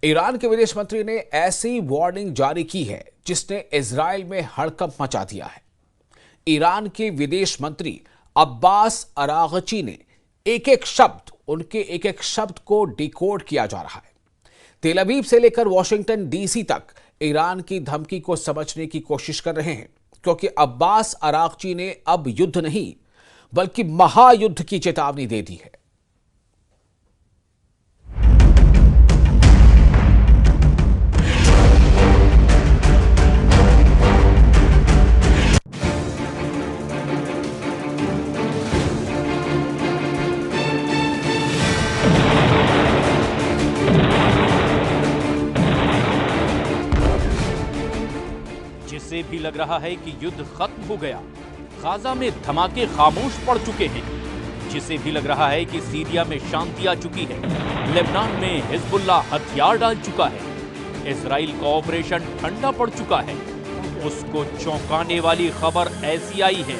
Iran के विदेश मंत्री ने ऐसी वार्निंग जारी की है जिसने इजराइल में हड़कंप मचा दिया है। ईरान के विदेश मंत्री अब्बास अरागची ने उनके एक एक शब्द को डिकोड किया जा रहा है। तेल अवीव से लेकर वॉशिंगटन डीसी तक ईरान की धमकी को समझने की कोशिश कर रहे हैं, क्योंकि अब्बास अरागची ने अब युद्ध नहीं बल्कि महायुद्ध की चेतावनी दे दी है। जिसे भी लग रहा है कि युद्ध खत्म हो गया, गाजा में धमाके खामोश पड़ चुके हैं, जिसे भी लग रहा है कि सीरिया में शांति आ चुकी है, लेबनान में हिजबुल्ला हथियार डाल चुका है, इजराइल का ऑपरेशन ठंडा पड़ चुका है, उसको चौंकाने वाली खबर ऐसी आई है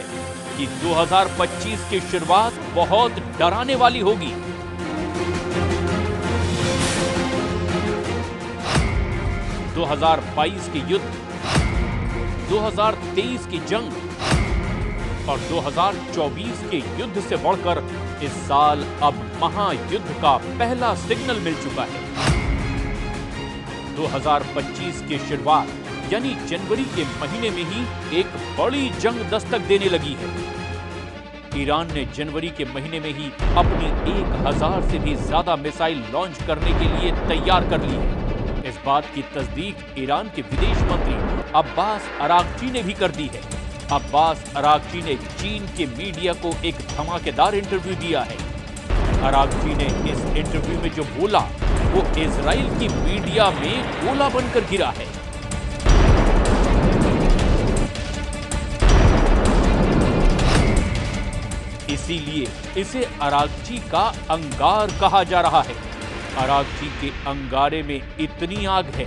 कि 2025 की शुरुआत बहुत डराने वाली होगी। दो 2022 के युद्ध, 2023 की जंग और 2024 के युद्ध से बढ़कर इस साल अब महायुद्ध का पहला सिग्नल मिल चुका है। 2025 की शुरुआत यानी जनवरी के महीने में ही एक बड़ी जंग दस्तक देने लगी है। ईरान ने जनवरी के महीने में ही अपनी 1000 से भी ज्यादा मिसाइल लॉन्च करने के लिए तैयार कर ली है। इस बात की तस्दीक ईरान के विदेश मंत्री अब्बास अरागची ने भी कर दी है। अब्बास अरागची ने चीन के मीडिया को एक धमाकेदार इंटरव्यू दिया है। अरागची ने इस इंटरव्यू में जो बोला वो इजराइल की मीडिया में गोला बनकर गिरा है। इसीलिए इसे अरागची का अंगार कहा जा रहा है। अरागची के अंगारे में इतनी आग है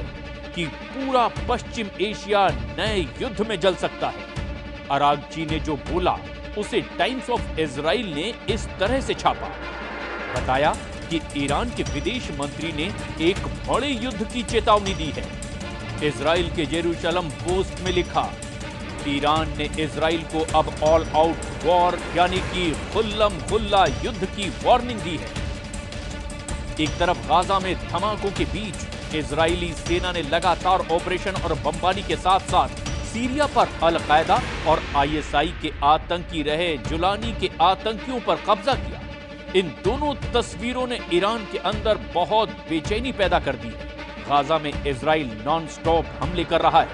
कि पूरा पश्चिम एशिया नए युद्ध में जल सकता है। अरागची ने जो बोला उसे टाइम्स ऑफ इजराइल ने इस तरह से छापा। बताया कि ईरान के विदेश मंत्री ने एक बड़े युद्ध की चेतावनी दी है। इजराइल के जेरूशलम पोस्ट में लिखा, ईरान ने इजराइल को अब ऑल आउट वॉर यानी कि खुल्लम खुल्ला युद्ध की वार्निंग दी है। एक तरफ गाजा में धमाकों के बीच इजरायली सेना ने लगातार ऑपरेशन और बमबारी के साथ साथ सीरिया पर अल-कायदा और आईएसआई के आतंकी रहे जुलानी के आतंकियों पर कब्जा किया। इन दोनों तस्वीरों ने ईरान के अंदर बहुत बेचैनी पैदा कर दी है। गाजा में इजराइल नॉन स्टॉप हमले कर रहा है,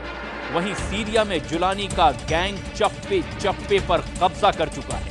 वहीं सीरिया में जुलानी का गैंग चप्पे चप्पे पर कब्जा कर चुका है।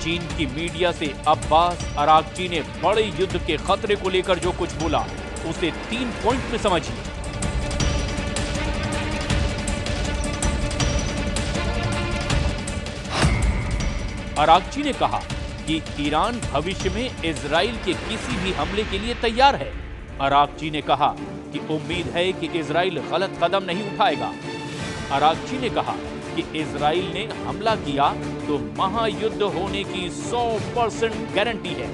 चीन की मीडिया से अब्बास अरागची ने बड़े युद्ध के खतरे को लेकर जो कुछ बोला उसे 3 पॉइंट में समझिए। अरागची ने कहा कि ईरान भविष्य में इजराइल के किसी भी हमले के लिए तैयार है। अरागची ने कहा कि उम्मीद है कि इजराइल गलत कदम नहीं उठाएगा। अरागची ने कहा कि इजराइल ने हमला किया तो महायुद्ध होने की 100% गारंटी है।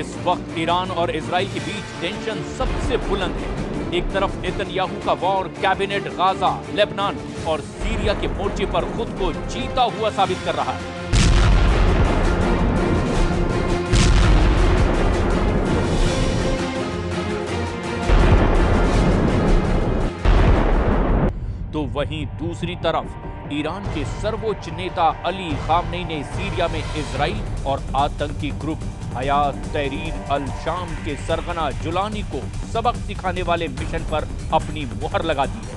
इस वक्त ईरान और इजराइल के बीच टेंशन सबसे बुलंद है। एक तरफ नेतन्याहू का वॉर कैबिनेट गाजा, लेबनान और सीरिया के मोर्चे पर खुद को जीता हुआ साबित कर रहा है। तो वहीं दूसरी तरफ ईरान के सर्वोच्च नेता अली खामनेई ने सीरिया में इजराइल और आतंकी ग्रुप हयात तहरीर अल शाम के सरगना जुलानी को सबक सिखाने वाले मिशन पर अपनी मुहर लगा दी है।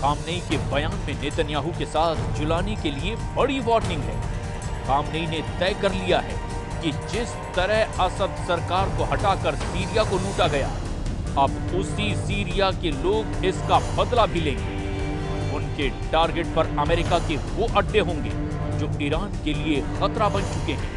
खामनेई के बयान में नेतन्याहू के साथ जुलानी के लिए बड़ी वार्निंग है। खामनेई ने तय कर लिया है कि जिस तरह असद सरकार को हटाकर सीरिया को लूटा गया, अब उसी सीरिया के लोग इसका बदला भी लेंगे। उनके टारगेट पर अमेरिका के वो अड्डे होंगे जो ईरान के लिए खतरा बन चुके हैं।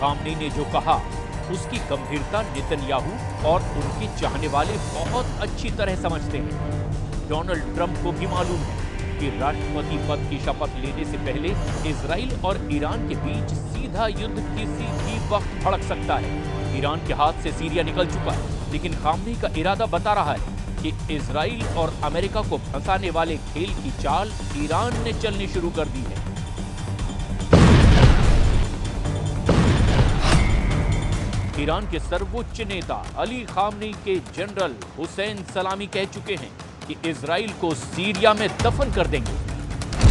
खामनेई ने जो कहा उसकी गंभीरता नेतन्याहू और उनके चाहने वाले बहुत अच्छी तरह समझते हैं। डोनाल्ड ट्रंप को भी मालूम है कि राष्ट्रपति पद की शपथ लेने से पहले इजराइल और ईरान के बीच सीधा युद्ध किसी भी वक्त भड़क सकता है। ईरान के हाथ से सीरिया निकल चुका है, लेकिन खामनेई का इरादा बता रहा है कि इजराइल और अमेरिका को फंसाने वाले खेल की चाल ईरान ने चलनी शुरू कर दी है। ईरान के सर्वोच्च नेता अली खामनेई के जनरल हुसैन सलामी कह चुके हैं कि इजराइल को सीरिया में दफन कर देंगे।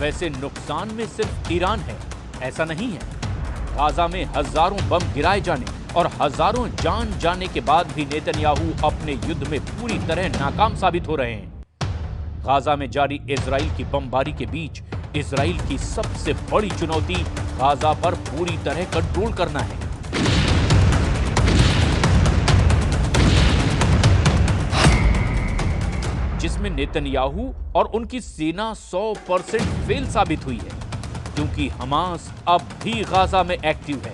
वैसे नुकसान में सिर्फ ईरान है, ऐसा नहीं है। गाजा में हजारों बम गिराए जाने और हजारों जान जाने के बाद भी नेतन्याहू अपने युद्ध में पूरी तरह नाकाम साबित हो रहे हैं। गाजा में जारी इजराइल की बमबारी के बीच इजराइल की सबसे बड़ी चुनौती गाजा पर पूरी तरह कंट्रोल करना है। जिसमें नेतन्याहू और उनकी सेना 100% फेल साबित हुई है, क्योंकि हमास अब भी गाजा में एक्टिव है।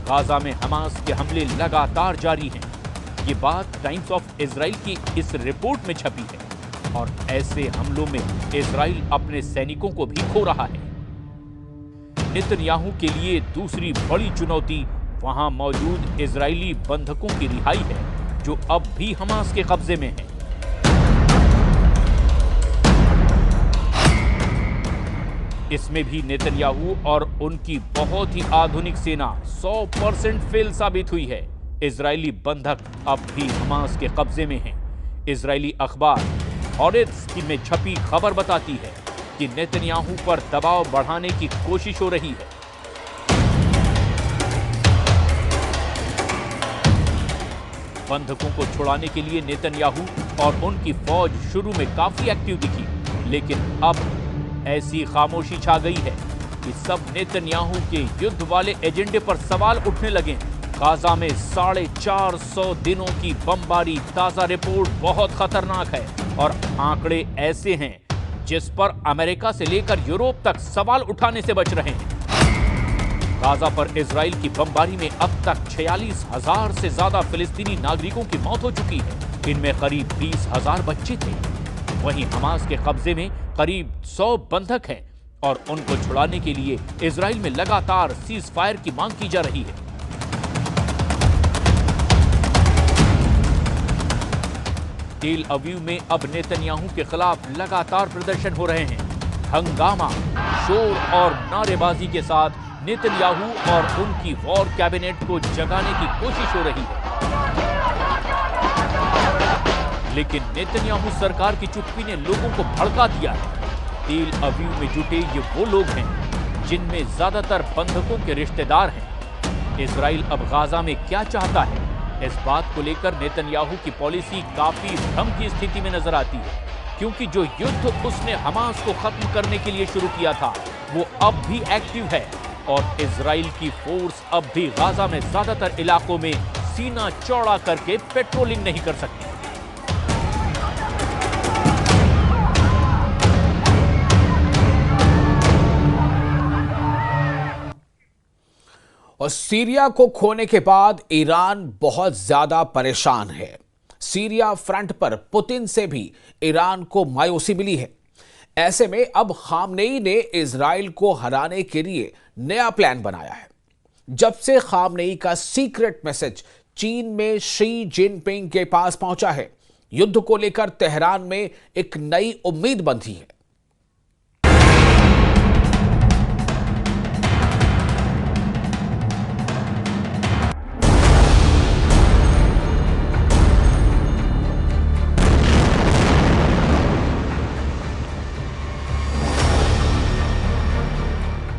गाजा में हमास के हमले लगातार जारी हैं। ये बात टाइम्स ऑफ इजराइल की इस रिपोर्ट में छपी है और ऐसे हमलों में इजराइल अपने सैनिकों को भी खो रहा है। नेतन्याहू के लिए दूसरी बड़ी चुनौती वहां मौजूद इजरायली बंधकों की रिहाई है, जो अब भी हमास के कब्जे में है। इसमें भी नेतन्याहू और उनकी बहुत ही आधुनिक सेना 100% फेल साबित हुई है। इजरायली बंधक अब भी हमास के कब्जे में हैं। इजरायली अखबार हॉरेट्स में छपी खबर बताती है कि नेतन्याहू पर दबाव बढ़ाने की कोशिश हो रही है। बंधकों को छुड़ाने के लिए नेतन्याहू और उनकी फौज शुरू में काफी एक्टिव दिखी, लेकिन अब ऐसी खामोशी छा गई है कि सब नेतन्याहू के युद्ध वाले एजेंडे पर सवाल उठने लगे हैं। गाजा में 450 दिनों की बमबारी ताजा रिपोर्ट बहुत खतरनाक है और आंकड़े ऐसे हैं जिस पर अमेरिका से लेकर यूरोप तक सवाल उठाने से बच रहे हैं। गाजा पर इजराइल की बमबारी में अब तक 46,000 से ज्यादा फिलिस्तीनी नागरिकों की मौत हो चुकी है। इनमें करीब 20,000 बच्चे थे। वहीं हमास के कब्जे में करीब 100 बंधक हैं और उनको छुड़ाने के लिए इजराइल में लगातार सीज फायर की मांग की जा रही है। तेल अवीव में अब नेतन्याहू के खिलाफ लगातार प्रदर्शन हो रहे हैं। हंगामा, शोर और नारेबाजी के साथ नेतन्याहू और उनकी वॉर कैबिनेट को जगाने की कोशिश हो रही है। लेकिन नेतन्याहू सरकार की चुप्पी ने लोगों को भड़का दिया है। तेल अवीव में जुटे ये वो लोग हैं जिनमें ज्यादातर बंधकों के रिश्तेदार हैं। इजराइल अब गाजा में क्या चाहता है, इस बात को लेकर नेतन्याहू की पॉलिसी काफी भ्रम की स्थिति में नजर आती है, क्योंकि जो युद्ध उसने हमास को खत्म करने के लिए शुरू किया था वो अब भी एक्टिव है और इजराइल की फोर्स अब भी गाजा में ज्यादातर इलाकों में सीना चौड़ा करके पेट्रोलिंग नहीं कर सकती। और सीरिया को खोने के बाद ईरान बहुत ज्यादा परेशान है। सीरिया फ्रंट पर पुतिन से भी ईरान को मायूसी मिली है। ऐसे में अब खामनेई ने इजराइल को हराने के लिए नया प्लान बनाया है। जब से खामनेई का सीक्रेट मैसेज चीन में शी जिनपिंग के पास पहुंचा है, युद्ध को लेकर तेहरान में एक नई उम्मीद बंधी है।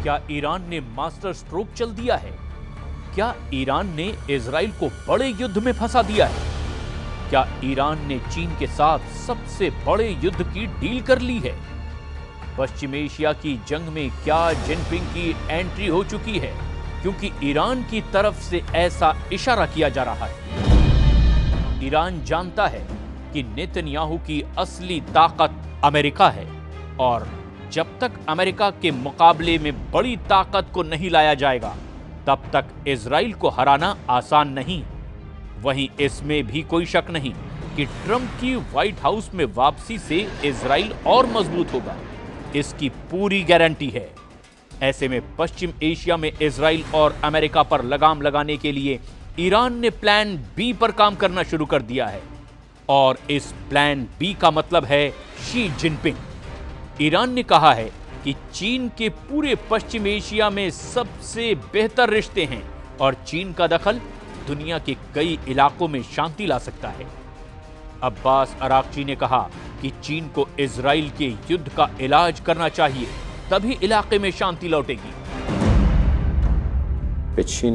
क्या ईरान ने मास्टर स्ट्रोक चल दिया है? क्या ईरान ने इजराइल को बड़े युद्ध में फंसा दिया है? क्या ईरान ने चीन के साथ सबसे बड़े युद्ध की डील कर ली है? पश्चिम एशिया की जंग में क्या जिनपिंग की एंट्री हो चुकी है? क्योंकि ईरान की तरफ से ऐसा इशारा किया जा रहा है। ईरान जानता है कि नेतन्याहू की असली ताकत अमेरिका है और जब तक अमेरिका के मुकाबले में बड़ी ताकत को नहीं लाया जाएगा, तब तक इजराइल को हराना आसान नहीं। वहीं इसमें भी कोई शक नहीं कि ट्रंप की व्हाइट हाउस में वापसी से इजराइल और मजबूत होगा, इसकी पूरी गारंटी है। ऐसे में पश्चिम एशिया में इजराइल और अमेरिका पर लगाम लगाने के लिए ईरान ने प्लान बी पर काम करना शुरू कर दिया है और इस प्लान बी का मतलब है शी जिनपिंग। ईरान ने कहा है कि चीन के पूरे पश्चिम एशिया में सबसे बेहतर रिश्ते हैं और चीन का दखल दुनिया के कई इलाकों में शांति ला सकता है। अब्बास अरागची ने कहा कि चीन को इजराइल के युद्ध का इलाज करना चाहिए, तभी इलाके में शांति लौटेगी। चीन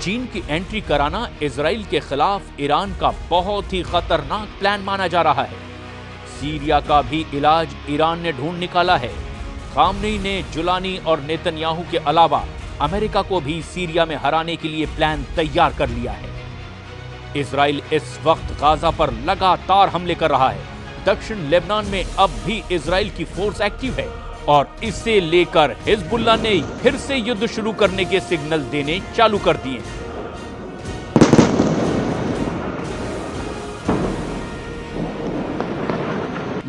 चीन की एंट्री कराना इजराइल के खिलाफ ईरान का बहुत ही खतरनाक प्लान माना जा रहा है। सीरिया का भी इलाज ईरान ने ढूंढ निकाला है। खामनेई ने जुलानी और नेतन्याहू के अलावा अमेरिका को भी सीरिया में हराने के लिए प्लान तैयार कर लिया है। इजराइल इस वक्त गाजा पर लगातार हमले कर रहा है। दक्षिण लेबनान में अब भी इजराइल की फोर्स एक्टिव है और इसे लेकर हिजबुल्लाह ने फिर से युद्ध शुरू करने के सिग्नल देने चालू कर दिए।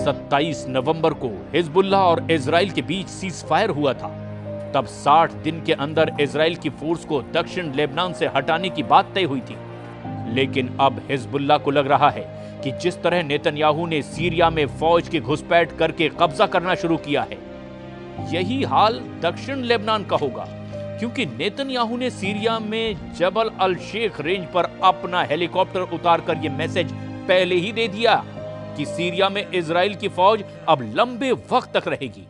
27 नवंबर को हिजबुल्लाह और इजराइल के बीच सीज फायर हुआ था। तब 60 दिन के अंदर इजराइल की फोर्स को दक्षिण लेबनान से हटाने की बात तय हुई थी। लेकिन अब हिजबुल्लाह को लग रहा है कि जिस तरह नेतन्याहू ने सीरिया में फौज की घुसपैठ करके कब्जा करना शुरू किया है, यही हाल दक्षिण लेबनान का होगा, क्योंकि नेतन्याहू ने सीरिया में जबल अल शेख रेंज पर अपना हेलीकॉप्टर उतारकर यह मैसेज पहले ही दे दिया कि सीरिया में इजराइल की फौज अब लंबे वक्त तक रहेगी,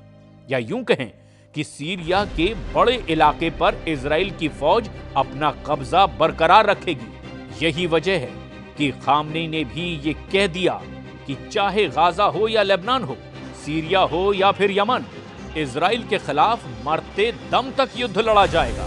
या यूं कहें कि सीरिया के बड़े इलाके पर इजराइल की फौज अपना कब्जा बरकरार रखेगी। यही वजह है कि खामनेई ने भी ये कह दिया कि चाहे गाजा हो या लेबनान हो, सीरिया हो या फिर यमन, इजराइल के खिलाफ मरते दम तक युद्ध लड़ा जाएगा।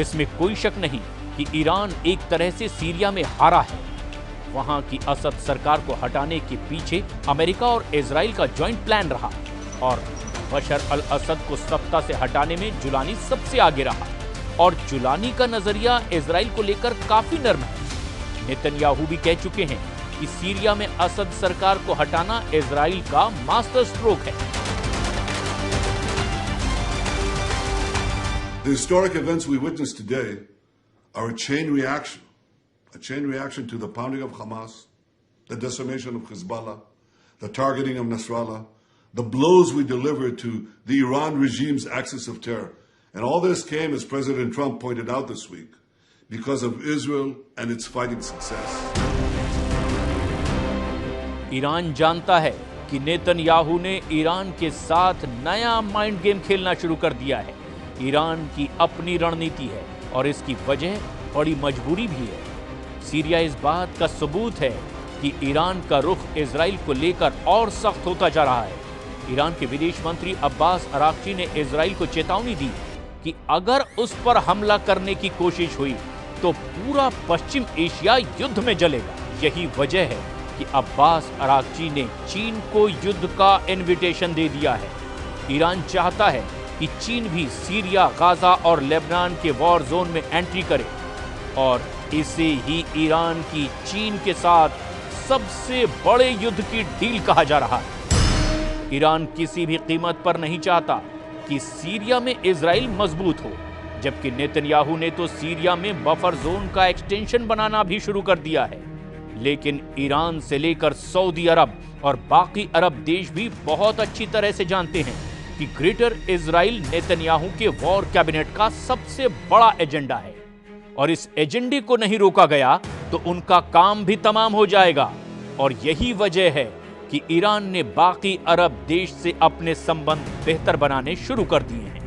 इसमें कोई शक नहीं कि ईरान एक तरह से सीरिया में हारा है। वहां की असद सरकार को हटाने के पीछे अमेरिका और इजराइल का जॉइंट प्लान रहा और बशर अल असद को सत्ता से हटाने में जुलानी सबसे आगे रहा और जुलानी का नजरिया इजराइल को लेकर काफी नर्म है। नेतन्याहू भी कह चुके हैं कि सीरिया में असद सरकार को हटाना इजराइल का मास्टर स्ट्रोक है। The historic events we witnessed today are a chain reaction to the pounding of Hamas, the decimation of Hezbollah, the targeting of Nasrallah, the blows we delivered to the Iran regime's axis of terror. And all this came, as President Trump pointed out this week, because of Israel and its fighting success. Iran जानता है कि Netanyahu ने Iran के साथ नया mind game खेलना शुरू कर दिया है। ईरान की अपनी रणनीति है और इसकी वजह बड़ी मजबूरी भी है। सीरिया इस बात का सबूत है कि ईरान का रुख इजराइल को लेकर और सख्त होता जा रहा है। ईरान के विदेश मंत्री अब्बास अरागची ने इजराइल को चेतावनी दी कि अगर उस पर हमला करने की कोशिश हुई तो पूरा पश्चिम एशिया युद्ध में जलेगा। यही वजह है कि अब्बास अरागची ने चीन को युद्ध का इनविटेशन दे दिया है। ईरान चाहता है कि चीन भी सीरिया, गाजा और लेबनान के वॉर जोन में एंट्री करे और इसे ही ईरान की चीन के साथ सबसे बड़े युद्ध की डील कहा जा रहा है। ईरान किसी भी कीमत पर नहीं चाहता कि सीरिया में इजराइल मजबूत हो, जबकि नेतन्याहू ने तो सीरिया में बफर जोन का एक्सटेंशन बनाना भी शुरू कर दिया है। लेकिन ईरान से लेकर सऊदी अरब और बाकी अरब देश भी बहुत अच्छी तरह से जानते हैं कि ग्रेटर इजराइल नेतन्याहू के वॉर कैबिनेट का सबसे बड़ा एजेंडा है और इस एजेंडे को नहीं रोका गया तो उनका काम भी तमाम हो जाएगा। और यही वजह है कि ईरान ने बाकी अरब देश से अपने संबंध बेहतर बनाने शुरू कर दिए हैं।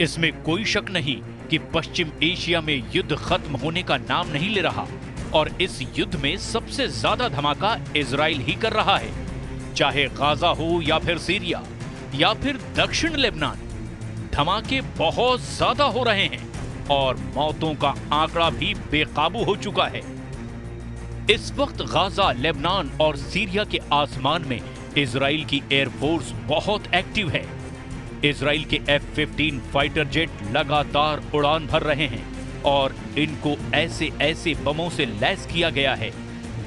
इसमें कोई शक नहीं कि पश्चिम एशिया में युद्ध खत्म होने का नाम नहीं ले रहा और इस युद्ध में सबसे ज्यादा धमाका इजराइल ही कर रहा है, चाहे गाजा हो या फिर सीरिया या फिर दक्षिण लेबनान। धमाके बहुत ज्यादा हो रहे हैं और मौतों का आंकड़ा भी बेकाबू हो चुका है। इस वक्त गाजा, लेबनान और सीरिया के आसमान में इजराइल की एयरफोर्स बहुत एक्टिव है। इजराइल के F-15 फाइटर जेट लगातार उड़ान भर रहे हैं और इनको ऐसे ऐसे बमों से लैस किया गया है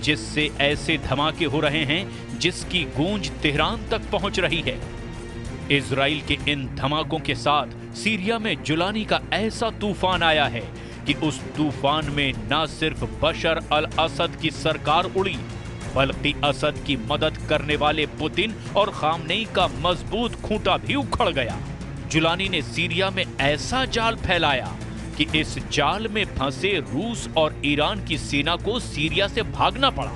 जिससे ऐसे धमाके हो रहे हैं जिसकी गूंज तेहरान तक पहुंच रही है। इजराइल के इन धमाकों के साथ सीरिया में जुलानी का ऐसा तूफान आया है कि उस तूफान में न सिर्फ बशर अल असद की सरकार उड़ी बल्कि असद की मदद करने वाले पुतिन और खामनेई का मजबूत खूंटा भी उखड़ गया। जुलानी ने सीरिया में ऐसा जाल फैलाया कि इस जाल में फंसे रूस और ईरान की सेना को सीरिया से भागना पड़ा।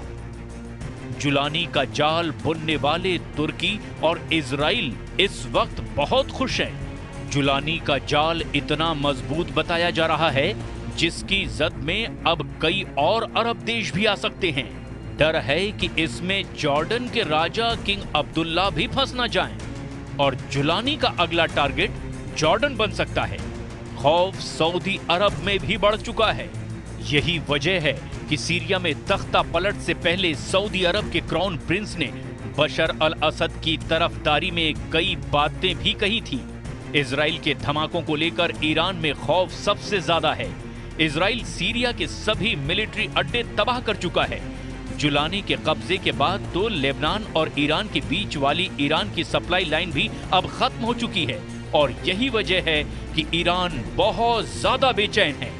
जुलानी का जाल बुनने वाले तुर्की और इजराइल इस वक्त बहुत खुश हैं। जुलानी का जाल इतना मजबूत बताया जा रहा है जिसकी जद में अब कई और अरब देश भी आ सकते हैं। डर है कि इसमें जॉर्डन के राजा किंग अब्दुल्ला भी फंस ना जाएं और जुलानी का अगला टारगेट जॉर्डन बन सकता है। खौफ सऊदी अरब में भी बढ़ चुका है। यही वजह है कि सीरिया में तख्ता पलट से पहले सऊदी अरब के क्राउन प्रिंस ने बशर अल असद की तरफदारी में कई बातें भी कही थी। इजराइल के धमाकों को लेकर ईरान में खौफ सबसे ज्यादा है। इजराइल सीरिया के सभी मिलिट्री अड्डे तबाह कर चुका है। जुलानी के कब्जे के बाद तो लेबनान और ईरान के बीच वाली ईरान की सप्लाई लाइन भी अब खत्म हो चुकी है और यही वजह है कि ईरान बहुत ज्यादा बेचैन है।